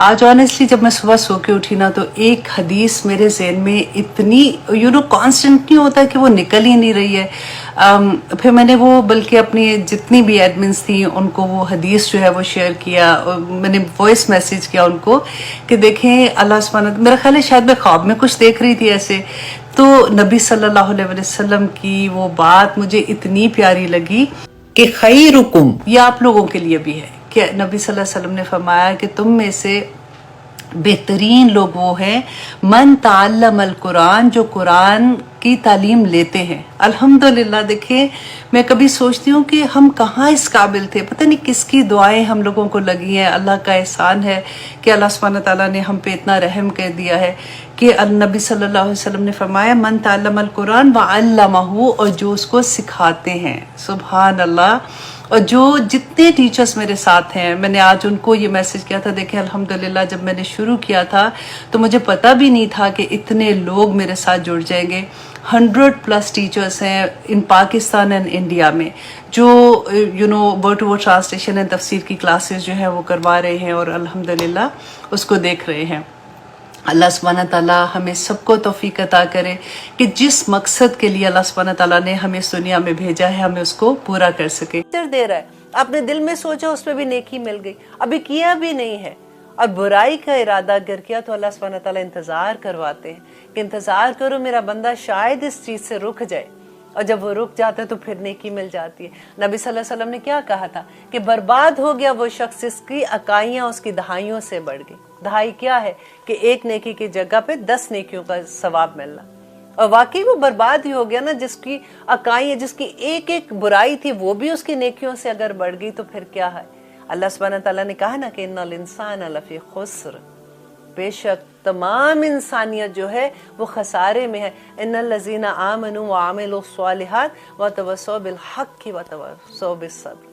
आज ऑनेस्टली जब मैं सुबह सो के उठी ना तो एक हदीस मेरे ज़हन में इतनी कांस्टेंट नहीं होता कि वो निकल ही नहीं रही है। फिर मैंने वो बल्कि अपनी जितनी भी एडमिन्स थी उनको वो हदीस जो है वो शेयर किया और मैंने वॉइस मैसेज किया उनको कि देखें अल्लाह सुब्हानहू, मेरा ख्याल है शायद मैं ख्वाब में कुछ देख रही थी ऐसे, तो नबी सल्लल्लाहु अलैहि वसल्लम की वो बात मुझे इतनी प्यारी लगी कि खैरुकुम, ये आप लोगों के लिए भी है कि नबी सल्लल्लाहु अलैहि वसल्लम ने फरमाया कि तुम में से बेहतरीन लोग वो हैं मन ताल्लमल कुरान, जो कुरान की तालीम लेते हैं। अल्हम्दुलिल्लाह। देखिए मैं कभी सोचती हूँ कि हम कहाँ इस काबिल थे, पता नहीं किसकी दुआएं हम लोगों को लगी हैं। अल्लाह का एहसान है कि अल्लाह सुब्हानहू तआला ने हम पे इतना रहम कर दिया है कि नबी सल्लल्लाहु अलैहि वसल्लम ने फरमाया मन ताल्लमल कुरान व अल्लमहू, और जो उसको सिखाते हैं। सुभान अल्लाह। और जो जितने टीचर्स मेरे साथ हैं, मैंने आज उनको ये मैसेज किया था। देखें अल्हम्दुलिल्लाह जब मैंने शुरू किया था तो मुझे पता भी नहीं था कि इतने लोग मेरे साथ जुड़ जाएंगे। 100+ टीचर्स हैं इन पाकिस्तान एंड इंडिया में जो word to word translation and तफसीर की क्लासेस जो है वो करवा रहे हैं और अल्हम्दुलिल्लाह उसको देख रहे हैं। अल्लाह सुब्हानहू तआला हमें सबको तौफीक अता करे कि जिस मकसद के लिए अल्लाह सुब्हानहू तआला ने हमें इस दुनिया में भेजा है हमें उसको पूरा कर सके। दे रहा है, आपने दिल में सोचा उसमें भी नेकी मिल गई, अभी किया भी नहीं है और बुराई का इरादा अगर किया तो अल्लाह सुब्हानहू तआला इंतजार करवाते हैं कि इंतजार करो मेरा बंदा, शायद इस चीज से रुक जाए। और जब वो रुक जाता है तो फिर नेकी मिल जाती है। नबी सल्लल्लाहु अलैहि वसल्लम ने क्या कहा था कि बर्बाद हो गया वो शख्स जिसकी अकाइयां उसकी दहाइयों से बढ़ गई। दहाई क्या है कि एक नेकी की जगह पे 10 नेकियों का सवाब मिलना। और वाकई वो बर्बाद ही हो गया ना, जिसकी अकाइयां, जिसकी एक एक बुराई थी वो भी उसकी नेकियों से अगर बढ़ गई तो फिर क्या है। अल्लाह सुब्हानहू तआला ने कहा ना कि इन्नल इंसान लफी खुस्र, बेशक तमाम इंसानियत जो है वो खसारे में है। इन्नल लज़ीना आमनू व आमिलुस सालिहात व तवस्सौ बिल हक़्क़ि व तवस्सौ बिस सब्र।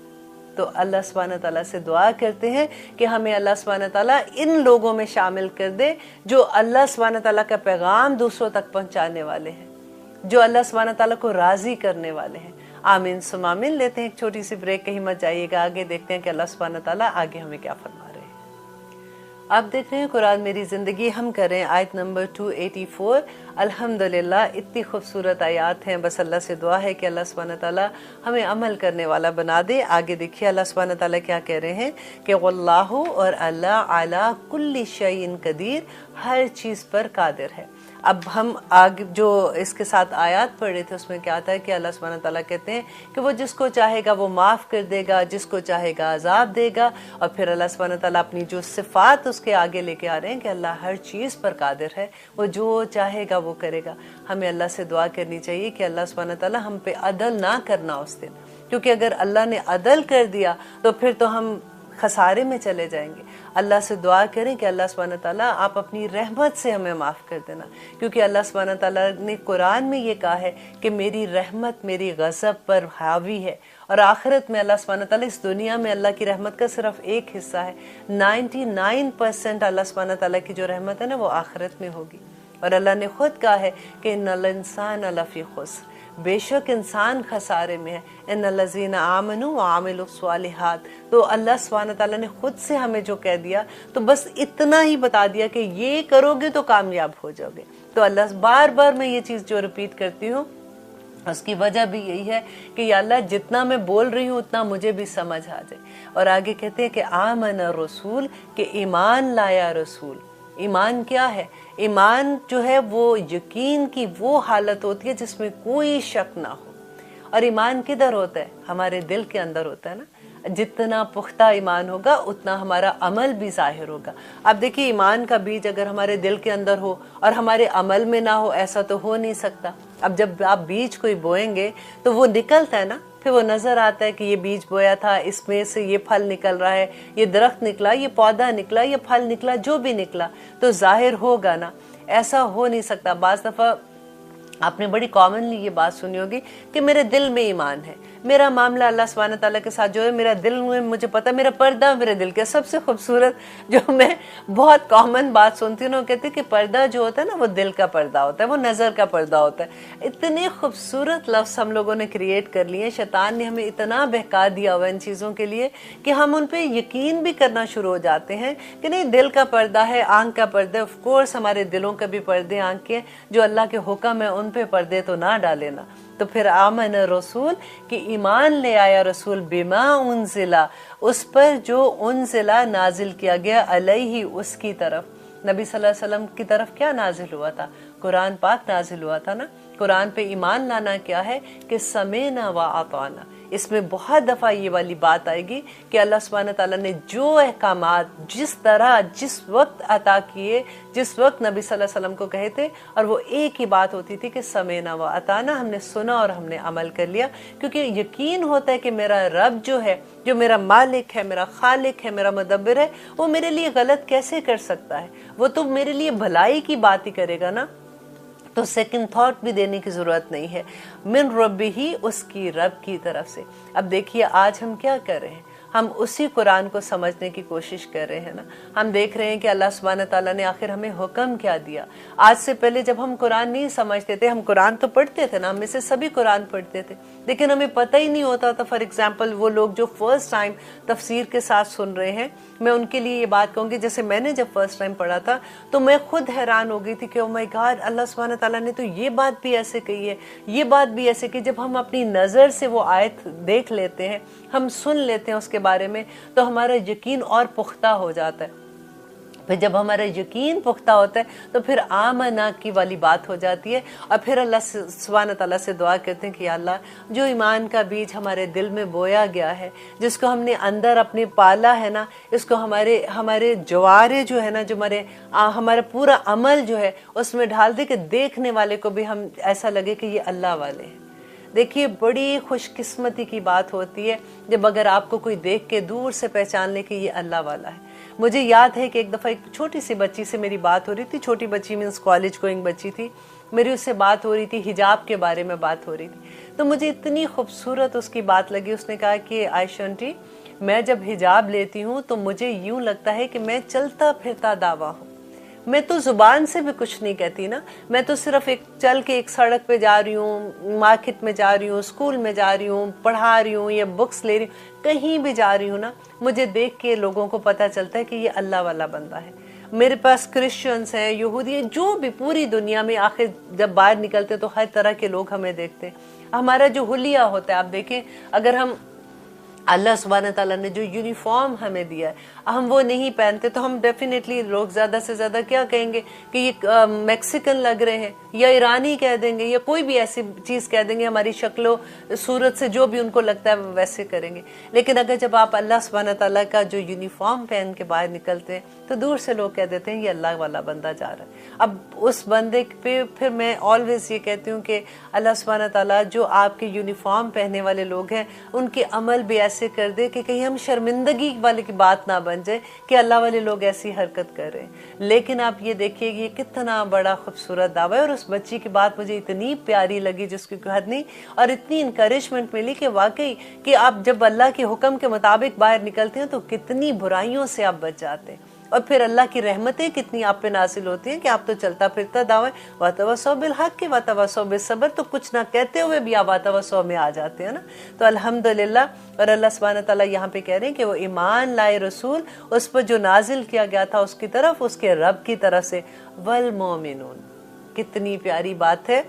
तो अल्लाह सुब्हानहू तआला से दुआ करते हैं कि हमें अल्लाह सुब्हानहू तआला इन लोगों में शामिल कर दे जो अल्लाह सुब्हानहू तआला का पैगाम दूसरों तक पहुंचाने वाले हैं, जो अल्लाह सुब्हानहू तआला को राजी करने वाले हैं। आमीन सुम्मा आमीन। लेते हैं एक छोटी सी ब्रेक, कहीं मत जाइएगा, आगे देखते हैं कि अल्लाह सुब्हानहू तआला आगे हमें क्या फरमा रहे हैं। आप देख रहे हैं कुरान मेरी जिंदगी, हम करें आयत नंबर 284। अल्हम्दुलिल्लाह इतनी खूबसूरत आयात हैं, बस अल्लाह से दुआ है कि अल्लाह सुब्हानहू तआला हमें अमल करने वाला बना दे। आगे देखिए अल्लाह सुब्हानहू तआला क्या कह रहे हैं कि वल्लाहु, और अल्लाह अला कुल्ली शैइन कदीर, हर चीज पर कादिर है। अब हम आगे जो इसके साथ आयत पढ़ रहे थे उसमें क्या आता है कि अल्लाह सुब्हानहू तआला कहते हैं कि वो जिसको चाहेगा वो माफ़ कर देगा, जिसको चाहेगा अजाब देगा। और फिर अल्लाह सुब्हानहू तआला अपनी जो सिफ़ात उसके आगे लेके आ रहे हैं कि अल्लाह हर चीज़ पर कादिर है, वो जो चाहेगा वो करेगा। हमें अल्लाह से दुआ करनी चाहिए कि अल्लाह सुब्हानहू तआला हम पे अदल ना करना उस दिन, क्योंकि अगर अल्लाह ने अदल कर दिया तो फिर तो हम खसारे में चले जाएंगे। अल्लाह से दुआ करें कि अल्लाह सुब्हानहू तआला आप अपनी रहमत से हमें माफ़ कर देना, क्योंकि अल्लाह सुब्हानहू तआला ने कुरान में ये कहा है कि मेरी रहमत मेरी गज़ब पर हावी है। और आखिरत में अल्लाह सुब्हानहू तआला, इस दुनिया में अल्लाह की रहमत का सिर्फ एक हिस्सा है, 99% अल्लाह सुब्हानहू तआला की जो रहमत है ना वो आखिरत में होगी। और अल्लाह ने खुद कहा है कि इन्नल इंसान लफी खुस्र, बेशक इंसान खसारे में है। इन्नल लज़ीना आमनू व आमिलुस सालिहात, तो अल्लाह सुब्हानहू तआला ने खुद से हमें जो कह दिया तो बस इतना ही बता दिया कि ये करोगे तो कामयाब हो जाओगे। तो अल्लाह बार बार मैं ये चीज़ जो रिपीट करती हूँ उसकी वजह भी यही है कि या अल्लाह जितना मैं बोल रही हूँ उतना मुझे भी समझ आ जाए। और आगे कहते हैं कि आमन रसूल, के ईमान लाया रसूल। ईमान क्या है? ईमान जो है वो यकीन की वो हालत होती है जिसमें कोई शक ना हो। और ईमान किधर होता है? हमारे दिल के अंदर होता है ना। जितना पुख्ता ईमान होगा उतना हमारा अमल भी जाहिर होगा। अब देखिए ईमान का बीज अगर हमारे दिल के अंदर हो और हमारे अमल में ना हो, ऐसा तो हो नहीं सकता। अब जब आप बीज कोई बोएंगे तो वो निकलता है ना, फिर वो नजर आता है कि ये बीज बोया था, इसमें से ये फल निकल रहा है, ये दरख्त निकला, ये पौधा निकला, ये फल निकला, जो भी निकला तो जाहिर होगा ना। ऐसा हो नहीं सकता। बाज़ दफ़ा आपने बड़ी कॉमनली ये बात सुनी होगी कि मेरे दिल में ईमान है, मेरा मामला अल्लाह सुब्हान तआला के साथ जो है, मेरा दिल में मुझे पता, मेरा पर्दा मेरे दिल के सबसे खूबसूरत जो मैं बहुत कॉमन बात सुनती हूँ ना, कहते हैं कि पर्दा जो होता है ना वो दिल का पर्दा होता है, वो नज़र का पर्दा होता है। इतने खूबसूरत लफ्ज़ हम लोगों ने क्रिएट कर लिए, शैतान ने हमें इतना बहका दिया हुआ इन चीज़ों के लिए कि हम उन पर यकीन भी करना शुरू हो जाते हैं कि नहीं, दिल का पर्दा है, आंख का पर्दा है। ऑफ कोर्स हमारे दिलों का भी पर्दे, आंखें जो अल्लाह के हुक्म है उन पे पर्दे तो ना डाले ना। तो फिर आमन रसूल कि ईमान ले आया रसूल बिमा उनजिला, उस पर जो उनजिला नाजिल किया गया, अलैहि उसकी तरफ, नबी सल्लल्लाहु अलैहि वसल्लम की तरफ क्या नाजिल हुआ था? कुरान पाक नाजिल हुआ था ना। कुरान पे ईमान लाना क्या है कि समेना व आताना। इसमें बहुत दफ़ा ये वाली बात आएगी कि अल्लाह सुब्हानहू तआला ने जो अहकामात जिस तरह जिस वक्त अता किए, जिस वक्त नबी सल्लल्लाहु अलैहि वसल्लम को कहे थे, और वो एक ही बात होती थी कि समेना व अताना, हमने सुना और हमने अमल कर लिया। क्योंकि यकीन होता है कि मेरा रब जो है, जो मेरा मालिक है, मेरा खालिक है, मेरा मुदब्बिर है, वो मेरे लिए गलत कैसे कर सकता है? वो तो मेरे लिए भलाई की बात ही करेगा ना। तो सेकंड थॉट भी देने की ज़रूरत नहीं है। मिन रब्बी ही, उसकी रब की तरफ से। अब देखिए आज हम क्या कर रहे हैं, हम उसी कुरान को समझने की कोशिश कर रहे हैं ना। हम देख रहे हैं कि अल्लाह सुब्हान तआला ने आखिर हमें हुक्म क्या दिया। आज से पहले जब हम कुरान नहीं समझते थे, हम कुरान तो पढ़ते थे ना, हम में से सभी कुरान पढ़ते थे, लेकिन हमें पता ही नहीं होता था। फॉर एग्जाम्पल वो लोग जो फर्स्ट टाइम तफसीर के साथ सुन रहे हैं, मैं उनके लिए ये बात कहूँगी, जैसे मैंने जब फर्स्ट टाइम पढ़ा था तो मैं खुद हैरान हो गई थी कि ओ माय गॉड, अल्लाह सुब्हान तआला ने तो ये बात भी ऐसे कही है, ये बात भी ऐसे की। जब हम अपनी नज़र से वो आयत देख लेते हैं, हम सुन लेते हैं उसके बारे में, तो हमारा यकीन और पुख्ता हो जाता है। फिर जब हमारा यकीन पुख्ता होता है तो फिर आमना की वाली बात हो जाती है, और फिर अल्लाह सुब्हान तआला से दुआ करते हैं कि अल्लाह, जो ईमान का बीज हमारे दिल में बोया गया है, जिसको हमने अंदर अपने पाला है ना, इसको हमारे जवारे जो है ना, जो हमारा पूरा अमल जो है उसमें डाल दे कि देखने वाले को भी हम ऐसा लगे कि ये अल्लाह वाले हैं। देखिए बड़ी खुशकिस्मती की बात होती है जब अगर आपको कोई देख के दूर से पहचान ले कि ये अल्लाह वाला है। मुझे याद है कि एक दफ़ा एक छोटी सी बच्ची से मेरी बात हो रही थी, छोटी बच्ची मीन्स कॉलेज गोइंग बच्ची थी, मेरी उससे बात हो रही थी, हिजाब के बारे में बात हो रही थी। तो मुझे इतनी खूबसूरत उसकी बात लगी। उसने कहा कि आयशा आंटी, मैं जब हिजाब लेती हूँ तो मुझे यूँ लगता है कि मैं चलता फिरता दावा हूँ। मैं तो जुबान से भी कुछ नहीं कहती ना, मैं तो सिर्फ चल के एक सड़क पे जा रही हूँ, मार्केट में जा रही हूँ, स्कूल में जा रही हूँ, पढ़ा रही हूँ या बुक्स ले रही हूँ, कहीं भी जा रही हूँ ना, मुझे देख के लोगों को पता चलता है कि ये अल्लाह वाला बंदा है। मेरे पास क्रिश्चियंस हैं, यहूदी, जो भी पूरी दुनिया में, आखिर जब बाहर निकलते तो हर तरह के लोग हमें देखते। हमारा जो हुलिया होता है, आप देखें, अगर हम अल्लाह सुब्हान तआला ने जो यूनिफॉर्म हमें दिया है, हम वो नहीं पहनते तो हम डेफिनेटली लोग ज़्यादा से ज़्यादा क्या कहेंगे कि ये मैक्सिकन लग रहे हैं, या ईरानी कह देंगे, या कोई भी ऐसी चीज़ कह देंगे, हमारी शक्लो सूरत से जो भी उनको लगता है वो वैसे करेंगे। लेकिन अगर जब आप अल्लाह सुब्हान तआला का जो यूनिफॉर्म पहन के बाहर निकलते हैं तो दूर से लोग कह देते हैं ये अल्लाह वाला बंदा जा रहा है। अब उस बंदे पे फिर मैं ऑलवेज ये कहती हूँ कि अल्लाह सुब्हान तआला जो आपके यूनिफॉर्म पहनने वाले लोग हैं उनके अमल भी ऐसे कर दे कि कहीं हम शर्मिंदगी वाली की बात ना बन जाए कि अल्लाह वाले लोग ऐसी हरकत कर रहे हैं। लेकिन आप ये देखिए ये कितना बड़ा खूबसूरत दावा है। और उस बच्ची की बात मुझे इतनी प्यारी लगी जिसकी हद नहीं, और इतनी इंकरेजमेंट मिली कि वाकई कि आप जब अल्लाह के हुक्म के मुताबिक बाहर निकलते हैं तो कितनी बुराइयों से आप बच जाते हैं, और फिर अल्लाह की रहमतें कितनी आप पे नासिल होती हैं कि आप तो चलता फिरता दावा वातवासौ बिल हक के वातवासौ बिल सब्र, तो कुछ ना कहते हुए भी आप वातवासौ में आ जाते हैं ना। तो अल्हम्दुलिल्लाह। और अल्लाह सुब्हान तआला यहाँ पे कह रहे हैं कि वो ईमान लाए रसूल, उस पर जो नाजिल किया गया था उसकी तरफ, उसके रब की तरफ से, वल मोमिनून। कितनी प्यारी बात है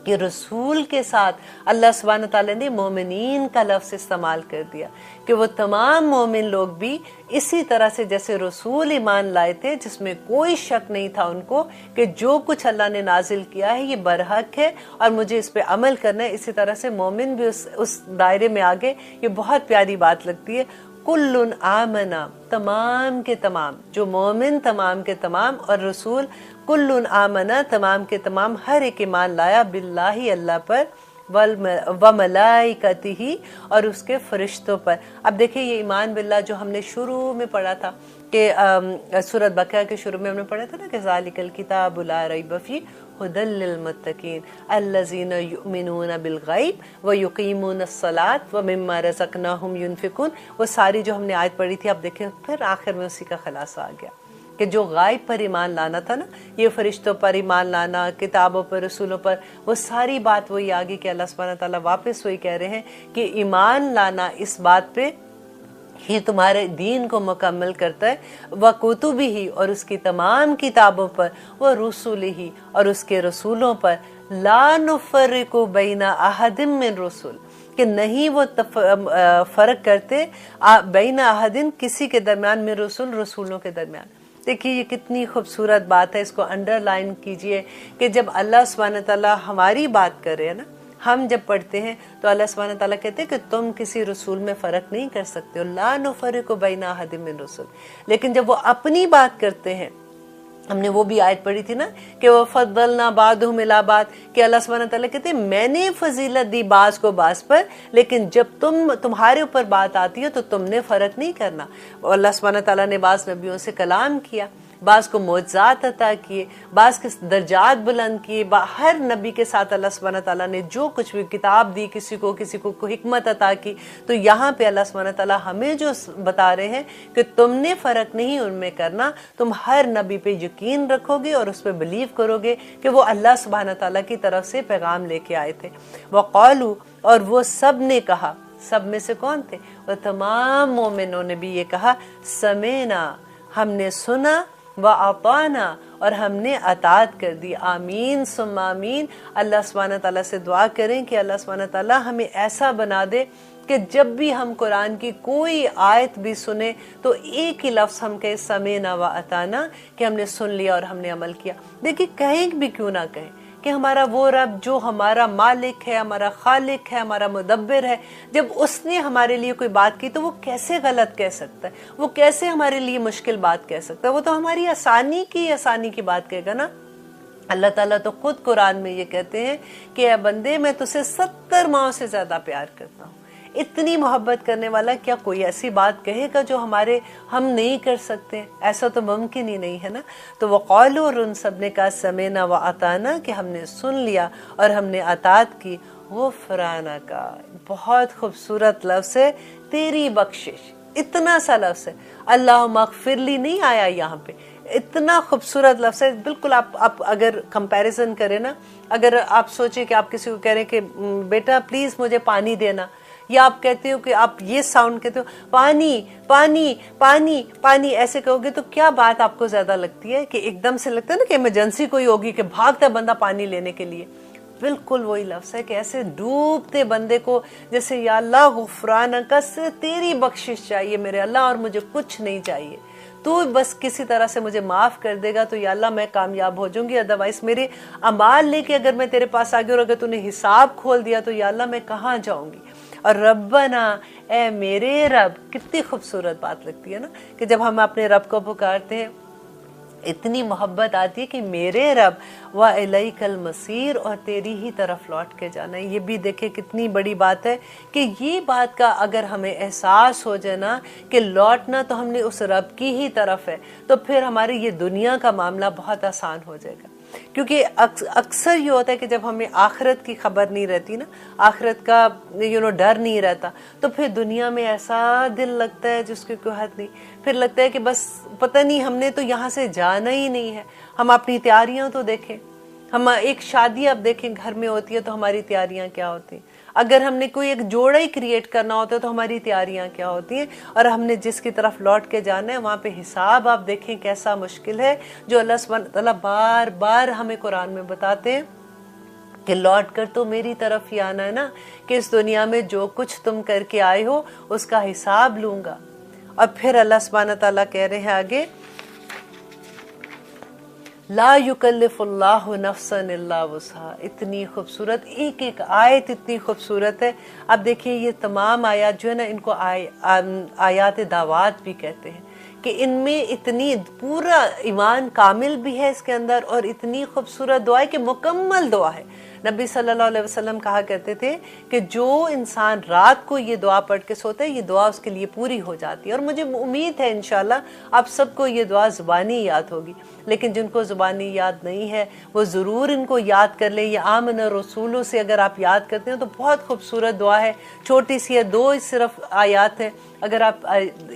कि रसूल के साथ अल्लाह सुब्हान तआला ने मोमिनीन का लफ्ज़ इस्तेमाल कर दिया कि वो तमाम मोमिन लोग भी इसी तरह से जैसे रसूल ईमान लाए थे, जिसमें कोई शक नहीं था उनको कि जो कुछ अल्लाह ने नाजिल किया है ये बरहक है और मुझे इस पे अमल करना है। इसी तरह से मोमिन भी उस दायरे में आ गए। ये बहुत प्यारी बात लगती है। कुल्लुन आमना, तमाम के तमाम, जो मोमिन तमाम के तमाम, और रसूल कुल्लुन आमना, तमाम के तमाम, हर एक ईमान लाया, बिल्लाही, अल्लाह पर, व मलाइकतिही, और उसके फरिश्तों पर। अब देखिए ये ईमान बिल्लाह जो हमने शुरू में पढ़ा था कि सूरत बकरा के शुरू में हमने पढ़ा था ना कि ज़ालिकल किताबु ला रैब फीह हुदल लिल मुत्तकीन अल्लज़ीना युमिनूना बिल गैब व युकीमूनस सलात व मिम्मा रज़क़नाहुम युनफिकून। वो सारी जो हमने आयत पढ़ी थी, आप देखें फिर आखिर में उसी का खुलासा आ गया कि जो गायब पर ईमान लाना था ना, ये फरिश्तों पर ईमान लाना, किताबों पर, रसूलों पर, वो सारी बात वही आ गई कि अल्लाह सुब्हानहू व तआला वापस वही कह रहे हैं कि ईमान लाना इस बात पे ही तुम्हारे दीन को मुकम्मल करता है, व कुतुबी ही, और उसकी तमाम किताबों पर, व रसूली ही, और उसके रसूलों पर, ला नुफर्रिकु बैना अहदिम मिन रसूल, कि नहीं वो फर्क करते बैना अहदिन, किसी के दरमियान, में रसूल, रसूलों के दरमियान। देखिए ये कितनी खूबसूरत बात है, इसको अंडरलाइन कीजिए कि जब अल्लाह सुब्हानहू व तआला हमारी बात कर रहे हैं ना, हम जब पढ़ते हैं तो अल्लाह सुब्हानहू व तआला कहते हैं कि तुम किसी रसूल में फ़र्क नहीं कर सकते हो, ला नुफर्रिकु बैना अहदिम मिन रसूल। लेकिन जब वो अपनी बात करते हैं, हमने वो भी आयत पढ़ी थी ना कि वो फद्दलना बादहुम इला बाद, कि अल्लाह सुब्हानहू व तआला कहते हैं मैंने फजीलत दी बाज को बाज पर, लेकिन जब तुम्हारे ऊपर बात आती है तो तुमने फ़र्क नहीं करना। अल्लाह सुब्हानहू व तआला ने बाज नबियों से कलाम किया, बाज को मोअज़्ज़ात अता किए, बाज के दर्जात बुलंद किए, हर नबी के साथ अल्लाह सुब्हानहू व तआला ने जो कुछ भी किताब दी, किसी को हिकमत अता की। तो यहाँ पे अल्लाह सुब्हानहू व तआला हमें जो बता रहे हैं कि तुमने फ़र्क नहीं उनमें करना, तुम हर नबी पे यकीन रखोगे और उस पर बिलीव करोगे कि वो अल्लाह सुब्हानहू व तआला की तरफ से पैगाम लेके आए थे। वक़ालू, और वो सब ने कहा, सब में से कौन थे? वो तमाम मोमिनों ने भी ये कहा, समेना, हमने सुना, व अताना, और हमने अतात कर दी। आमीन सुम्मा आमीन। अल्लाह सुब्हानहू व तआला से दुआ करें कि अल्लाह सुब्हानहू व तआला हमें ऐसा बना दे कि जब भी हम कुरान की कोई आयत भी सुने तो एक ही लफ्ज़ हम कहें, समेना व अताना, कि हमने सुन लिया और हमने अमल किया। देखिए कहें भी क्यों ना कहें कि हमारा वो रब जो हमारा मालिक है, हमारा खालिक है, हमारा मुदब्बिर है, जब उसने हमारे लिए कोई बात की तो वो कैसे गलत कह सकता है, वो कैसे हमारे लिए मुश्किल बात कह सकता है? वो तो हमारी आसानी की बात कहेगा ना। अल्लाह ताला तो खुद कुरान में ये कहते हैं कि ए बंदे, मैं तुझसे 70 माओं से ज्यादा प्यार करता हूँ। इतनी मोहब्बत करने वाला क्या कोई ऐसी बात कहेगा जो हम नहीं कर सकते? ऐसा तो मुमकिन ही नहीं है ना। तो वक़ालू, और उन सब ने कहा, समेना व अताना, कि हमने सुन लिया और हमने अतात की। गुफ़राना का बहुत खूबसूरत लफ्ज़ है, तेरी बख्शिश, इतना सा लफ्ज़ है। अल्लाह मग़फ़िरली नहीं आया यहाँ पे, इतना खूबसूरत लफ्ज़ है। बिल्कुल आप अगर कंपैरिजन करें ना, अगर आप सोचें कि आप किसी को कह रहे हैं कि बेटा प्लीज़ मुझे पानी देना, या आप कहते हो कि आप ये साउंड कहते हो, पानी पानी पानी पानी, ऐसे कहोगे तो क्या बात आपको ज्यादा लगती है? कि एकदम से लगता है ना कि इमरजेंसी कोई होगी कि भागता बंदा पानी लेने के लिए। बिल्कुल वही लफ्ज़ है कि ऐसे डूबते बंदे को जैसे, या अल्लाह गुफ़रान का, से तेरी बख्शिश चाहिए मेरे अल्लाह, और मुझे कुछ नहीं चाहिए, तू बस किसी तरह से मुझे माफ़ कर देगा तो या अल्लाह मैं कामयाब हो जाऊंगी। अदरवाइज मेरे अमाल लेके अगर मैं तेरे पास आ गई और अगर तूने हिसाब खोल दिया तो या अल्लाह मैं कहाँ जाऊंगी। और रब्बना, ए मेरे रब, कितनी खूबसूरत बात लगती है ना कि जब हम अपने रब को पुकारते हैं इतनी मोहब्बत आती है कि मेरे रब, व इलैकल मसीर, और तेरी ही तरफ लौट के जाना है। ये भी देखे कितनी बड़ी बात है कि ये बात का अगर हमें एहसास हो जाए ना कि लौटना तो हमने उस रब की ही तरफ है, तो फिर हमारी ये दुनिया का मामला बहुत आसान हो जाएगा। क्योंकि अक्सर ये होता है कि जब हमें आखिरत की खबर नहीं रहती ना, आखिरत का डर नहीं रहता, तो फिर दुनिया में ऐसा दिल लगता है जिसकी कोई हद नहीं। फिर लगता है कि बस पता नहीं, हमने तो यहाँ से जाना ही नहीं है। हम अपनी तैयारियां तो देखें, हम एक शादी आप देखें घर में होती है तो हमारी तैयारियां क्या होती हैं। अगर हमने कोई एक जोड़ा ही क्रिएट करना होता है तो हमारी तैयारियां क्या होती हैं। और हमने जिसकी तरफ लौट के जाना है वहाँ पे हिसाब आप देखें कैसा मुश्किल है, जो अल्लाह सुब्हानहू व तआला बार बार हमें कुरान में बताते हैं कि लौट कर तो मेरी तरफ ही आना है ना, कि इस दुनिया में जो कुछ तुम करके आए हो उसका हिसाब लूंगा। और फिर अल्लाह सुब्हानहू व तआला कह रहे हैं आगे, ला युकल्लिफुल्लाहु नफ्सन इल्ला वुसहा। इतनी खूबसूरत एक एक आयत, इतनी खूबसूरत है। अब देखिए ये तमाम आयत जो है ना, इनको आयात दावात भी कहते हैं कि इनमें इतनी पूरा ईमान कामिल भी है इसके अंदर, और इतनी खूबसूरत दुआ है कि मुकम्मल दुआ है। नबी सल्लल्लाहु अलैहि वसल्लम कहा करते थे कि जो इंसान रात को ये दुआ पढ़ के सोता है, ये दुआ उसके लिए पूरी हो जाती है। और मुझे उम्मीद है इंशाल्लाह आप सबको ये दुआ ज़ुबानी याद होगी, लेकिन जिनको ज़ुबानी याद नहीं है वो ज़रूर इनको याद कर ले। ये आमन रसूलों से अगर आप याद करते हैं तो बहुत खूबसूरत दुआ है, छोटी सी है, 2 सिर्फ आयात है। अगर आप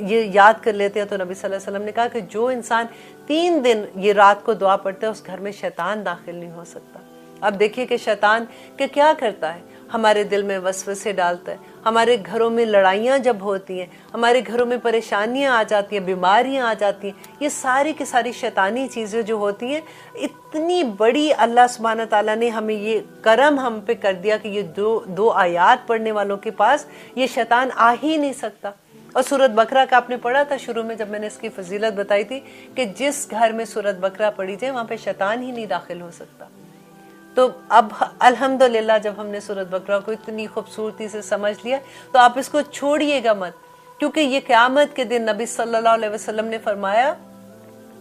ये याद कर लेते हैं तो नबी सल्लल्लाहु अलैहि वसल्लम ने कहा कि जो इंसान 3 दिन ये रात को दुआ पढ़ता है उस घर में शैतान दाखिल नहीं हो सकता। अब देखिए कि शैतान के क्या करता है, हमारे दिल में वसवसे डालता है, हमारे घरों में लड़ाइयाँ जब होती हैं, हमारे घरों में परेशानियाँ आ जाती हैं, बीमारियाँ आ जाती हैं, ये सारी की सारी शैतानी चीज़ें जो होती हैं, इतनी बड़ी अल्लाह सुब्हानहू तआला ने हमें ये करम हम पे कर दिया कि ये दो आयात पढ़ने वालों के पास ये शैतान आ ही नहीं सकता। और सूरत बकरा का आपने पढ़ा था शुरू में जब मैंने इसकी फजीलत बताई थी कि जिस घर में सूरत बकरा पढ़ी जाए वहाँ पे शैतान ही नहीं दाखिल हो सकता। तो अब अल्हम्दुलिल्लाह जब हमने सूरत बकरा को इतनी खूबसूरती से समझ लिया तो आप इसको छोड़िएगा मत, क्योंकि ये क़यामत के दिन नबी सल्लल्लाहु अलैहि वसल्लम ने फरमाया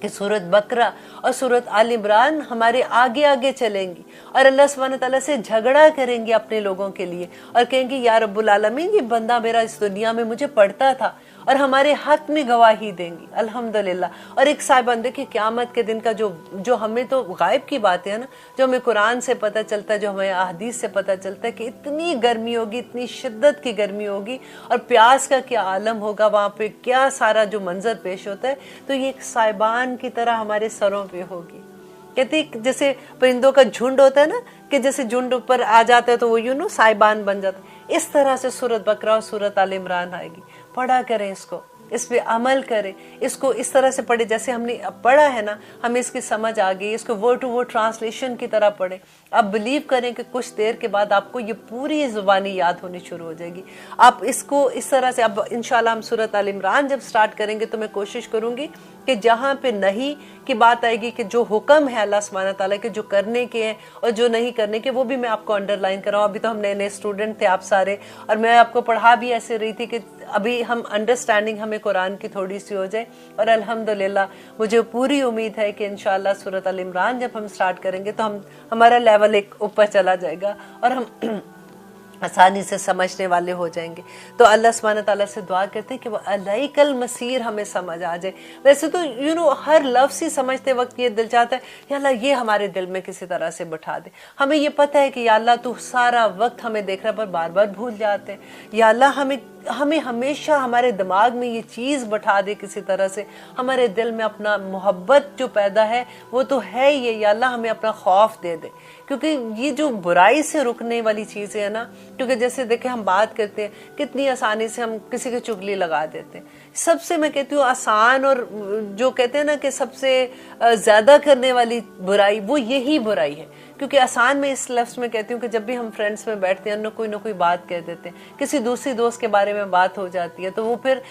कि सूरत बकरा और सूरत आल इमरान हमारे आगे आगे चलेंगी और अल्लाह सुब्हानहू तआला से झगड़ा करेंगे अपने लोगों के लिए और कहेंगे या रब्बुल आलमीन, ये बंदा मेरा इस दुनिया में मुझे पढ़ता था, और हमारे हक में गवाही देंगी। अल्हम्दुलिल्लाह। और एक साहिबान देखिए क़यामत के दिन का जो हमें तो गायब की बातें है ना, जो हमें कुरान से पता चलता है, जो हमें अहदीस से पता चलता है कि इतनी गर्मी होगी, इतनी शिद्दत की गर्मी होगी और प्यास का क्या आलम होगा वहाँ पे, क्या सारा जो मंजर पेश होता है, तो ये एक साहिबान की तरह हमारे सरों पे होगी। कहती जैसे परिंदों का झुंड होता है ना, कि जैसे झुंड ऊपर आ जाता है तो वो साहिबान बन जाता है, इस तरह से सूरत बकरा और सूरत आल इमरान आएगी। पढ़ा करें इसको, इस पे अमल करें, इसको इस तरह से पढ़े जैसे हमने पढ़ा है ना, हमें इसकी समझ आ गई, इसको वर्ड टू वर्ड ट्रांसलेशन की तरह पढ़े। आप बिलीव करें कि कुछ देर के बाद आपको ये पूरी ज़ुबानी याद होनी शुरू हो जाएगी। आप इसको इस तरह से, अब इंशाल्लाह हम सूरत आल इमरान जब स्टार्ट करेंगे तो मैं कोशिश करूंगी कि जहाँ पे नहीं की बात आएगी कि जो हुक्म है अल्लाह सुब्हानहू तआला के, जो करने के हैं और जो नहीं करने के, वो भी मैं आपको अंडरलाइन कराऊँ। अभी तो हम नए नए स्टूडेंट थे आप सारे, और मैं आपको पढ़ा भी ऐसे रही थी कि अभी हम अंडरस्टैंडिंग हमें कुरान की थोड़ी सी हो जाए। और अल्हम्दुलिल्लाह मुझे पूरी उम्मीद है कि इंशाअल्लाह सूरत अल इमरान जब हम स्टार्ट करेंगे तो हमारा लेवल एक ऊपर चला जाएगा और हम आसानी से समझने वाले हो जाएंगे। तो अल्लाह सुब्हानहू तआला से दुआ करते हैं कि वो अलैकल मसीर हमें समझ आ जाए। वैसे तो हर लफ्ज़ ही समझते वक्त ये दिल चाहता है या अल्लाह ये हमारे दिल में किसी तरह से बैठा दे। हमें ये पता है कि या अल्लाह तू सारा वक्त हमें देख रहा, पर बार बार भूल जाते हैं। या अल्लाह हमें हमेशा हमारे दिमाग में ये चीज़ बैठा दे किसी तरह से, हमारे दिल में अपना मोहब्बत जो पैदा है वो तो है ये, या अल्लाह हमें अपना खौफ दे दे। क्योंकि ये जो बुराई से रुकने वाली चीज़ें है ना, क्योंकि जैसे देखे हम बात करते हैं कितनी आसानी से हम किसी की चुगली लगा देते हैं। सबसे मैं कहती हूँ आसान और जो कहते हैं ना कि सबसे ज़्यादा करने वाली बुराई वो यही बुराई है। क्योंकि आसान में इस लफ्ज़ में कहती हूँ कि जब भी हम फ्रेंड्स में बैठते हैं ना कोई बात कह देते हैं, किसी दूसरी दोस्त के बारे में बात हो जाती है, तो वो फिर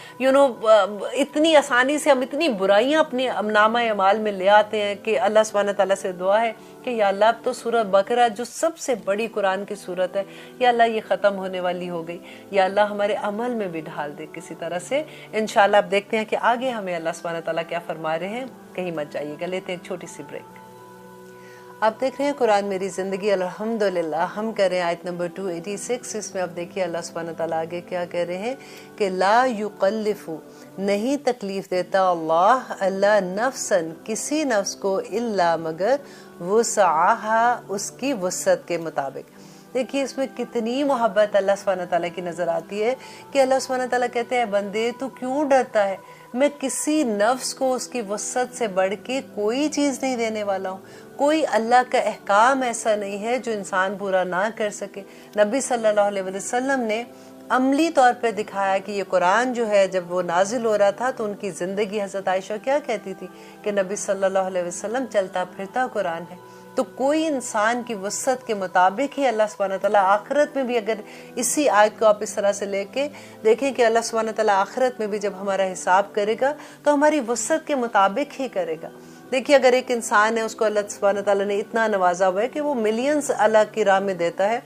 इतनी आसानी से हम इतनी बुराइयां अपने नामा अमाल में ले आते हैं कि अल्लाह सुब्हानहू तआला से दुआ है कि या अल्लाह अब तो सूरत बकरा जो सबसे बड़ी कुरान की सूरत है, या अल्लाह ये ख़त्म होने वाली हो गई, या अल्लाह हमारे अमल में भी ढाल दे किसी तरह से। इंशाअल्लाह आप देखते हैं कि आगे हमें अल्लाह सुब्हानहू तआला क्या फरमा रहे हैं। कहीं मत जाइएगा, लेते हैं एक छोटी सी ब्रेक। आप देख रहे हैं कुरान मेरी ज़िंदगी, अल्हम्दुलिल्लाह। हम कर रहे हैं आयत नंबर 286। इसमें आप देखिए अल्लाह सुब्हानहू तआला आगे क्या कह रहे हैं कि ला युकल्लिफु, नहीं तकलीफ देता अल्लाह नफ्सन, किसी नफ्स को, इल्ला मगर वुसअहा, उसकी वसअत के मुताबिक। देखिए इसमें कितनी मोहब्बत अल्लाह सुब्हानहू तआला की नज़र आती है कि अल्लाह सुब्हानहू तआला कहते हैं बंदे तू क्यों डरता है, मैं किसी नफ्स को उसकी वसअत से बढ़ के कोई चीज़ नहीं देने वाला हूँ। कोई अल्लाह का अहकाम ऐसा नहीं है जो इंसान पूरा ना कर सके। नबी सल्लल्लाहु अलैहि वसल्लम ने अमली तौर पे दिखाया कि ये कुरान जो है जब वो नाजिल हो रहा था तो उनकी ज़िंदगी, हज़रत आयशा क्या कहती थी कि नबी सल्लल्लाहु अलैहि वसल्लम चलता फिरता कुरान है। तो कोई इंसान की वसअत के मुताबिक ही अल्लाह सुब्हानहू तआला आखिरत में भी, अगर इसी आयत को आप इस तरह से लेके देखें कि अल्लाह सुब्हानहू तआला आखिरत में भी जब हमारा हिसाब करेगा तो हमारी वसअत के मुताबिक ही करेगा। देखिए अगर एक इंसान है, उसको अल्लाह सुब्हानहू तआला ने इतना नवाजा हुआ है कि वो मिलियंस अल्लाह की राह में देता है,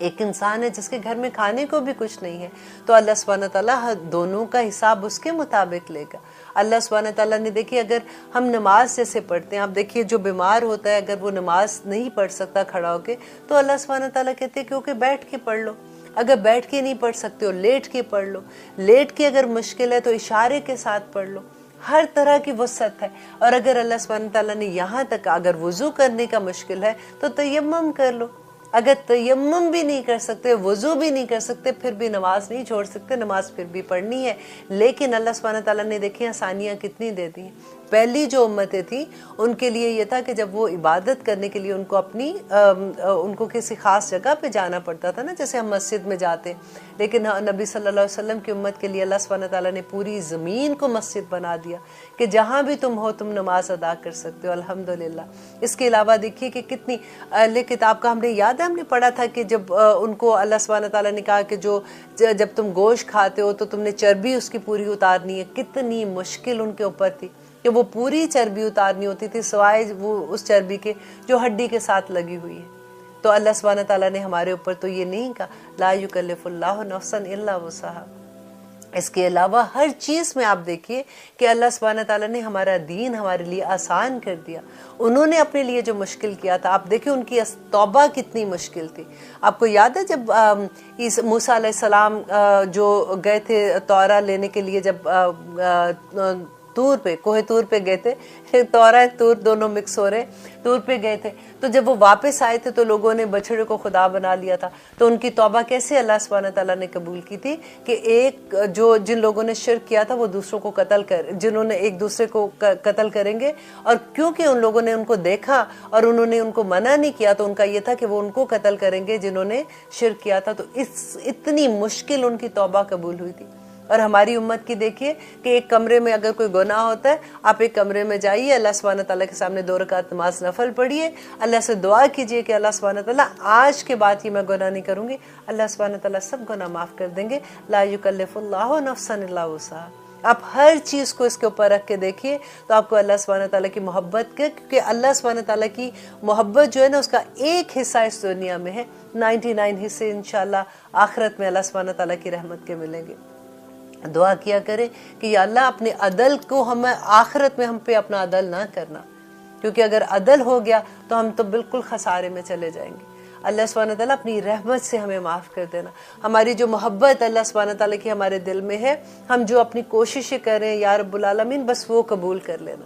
एक इंसान है जिसके घर में खाने को भी कुछ नहीं है, तो अल्लाह सुब्हानहू तआला दोनों का हिसाब उसके मुताबिक लेगा। अल्लाह सुब्हानहू तआला ने देखिए, अगर हम नमाज जैसे पढ़ते हैं, आप देखिए जो बीमार होता है अगर वो नमाज नहीं पढ़ सकता खड़ा होके, तो अल्लाह सुब्हानहू तआला कहते हैं कि ओके बैठ के पढ़ लो। अगर बैठ के नहीं पढ़ सकते हो लेट के पढ़ लो। लेट के अगर मुश्किल है तो इशारे के साथ पढ़ लो। हर तरह की वसअत है। और अगर अल्लाह सुब्हानहू तआला ने यहाँ तक अगर वुजू करने का मुश्किल है तो तयम्मुम कर लो। अगर तयम्मुम भी नहीं कर सकते, वुजू भी नहीं कर सकते, फिर भी नमाज नहीं छोड़ सकते, नमाज फिर भी पढ़नी है। लेकिन अल्लाह सुब्हानहू तआला ने देखिए आसानियाँ कितनी दे दी हैं। पहली जो उम्मतें थी उनके लिए ये था कि जब वो इबादत करने के लिए उनको अपनी उनको किसी खास जगह पे जाना पड़ता था ना, जैसे हम मस्जिद में जाते, लेकिन नबी सल्लल्लाहु अलैहि वसल्लम की उम्मत के लिए अल्लाह सुब्हानहू तआला ने पूरी ज़मीन को मस्जिद बना दिया कि जहाँ भी तुम हो तुम नमाज अदा कर सकते हो। अल्हम्दुलिल्लाह। इसके अलावा देखिए कि कितनी अहले किताब का हमने याद है, हमने पढ़ा था कि जब उनको अल्लाह सुब्हानहू तआला ने कहा कि जब तुम गोश्त खाते हो तो तुमने चर्बी उसकी पूरी उतारनी है। कितनी मुश्किल उनके ऊपर थी कि वो पूरी चर्बी उतारनी होती थी, सिवाय वो उस चर्बी के जो हड्डी के साथ लगी हुई है। तो अल्लाह सुब्हानहू तआला ने हमारे ऊपर तो ये नहीं कहा ला युकल्लिफुल्लाहु नफ्सन इल्ला वुसअहा। इसके अलावा हर चीज़ में आप देखिए कि अल्लाह सुब्हानहू तआला ने हमारा दीन हमारे लिए आसान कर दिया। उन्होंने अपने लिए जो मुश्किल किया था, आप देखिए उनकी तौबा कितनी मुश्किल थी। आपको याद है जब इस मूसा अलैहिस्सलाम जो गए थे तौरा लेने के लिए, जब तूर पे कोहे तूर पे गए थे, तौरा तूर दोनों मिक्स हो रहे, तूर पे गए थे, तो जब वो वापस आए थे तो लोगों ने बछड़े को खुदा बना लिया था। तो उनकी तौबा कैसे अल्लाह सुब्हानहू तआला ने कबूल की थी कि जिन लोगों ने शिर्क किया था वो दूसरों को जिन्होंने एक दूसरे को कत्ल करेंगे, और क्योंकि उन लोगों ने उनको देखा और उन्होंने उनको मना नहीं किया तो उनका ये था कि वो उनको कत्ल करेंगे जिन्होंने शिर्क किया था। तो इतनी मुश्किल उनकी तौबा कबूल हुई थी। और हमारी उम्मत की देखिए कि एक कमरे में अगर कोई गुनाह होता है, आप एक कमरे में जाइए, अल्लाह सुब्हानहू तआला के सामने 2 रकात नमाज नफल पढ़िए, अल्लाह से दुआ कीजिए कि अल्लाह सुब्हानहू तआला आज के बाद ये मैं गुनाह नहीं करूंगी। अल्लाह सुब्हानहू तआला सब गुनाह माफ कर देंगे। ला युकल्लिफुल्लाहु नफ्सन इल्ला वुसअहा। आप हर चीज़ को इसके ऊपर रख के देखिए तो आपको अल्लाह सुब्हानहू तआला की मोहब्बत के, क्योंकि अल्लाह सुब्हानहू तआला की मोहब्बत जो है ना उसका एक हिस्सा इस दुनिया में है, 99 हिस्से इंशाल्लाह आखिरत में अल्लाह सुब्हानहू तआला की रहमत के मिलेंगे। दुआ किया करें कि या अल्लाह अपने अदल को हम आखिरत में हम पे अपना अदल ना करना, क्योंकि अगर अदल हो गया तो हम तो बिल्कुल खसारे में चले जाएंगे। अल्लाह सुब्हानहू तआला अपनी रहमत से हमें माफ़ कर देना। हमारी जो मोहब्बत अल्लाह सुब्हानहू तआला की हमारे दिल में है, हम जो अपनी कोशिशें कर रहे हैं या रब्बुल आलमीन, बस वो कबूल कर लेना।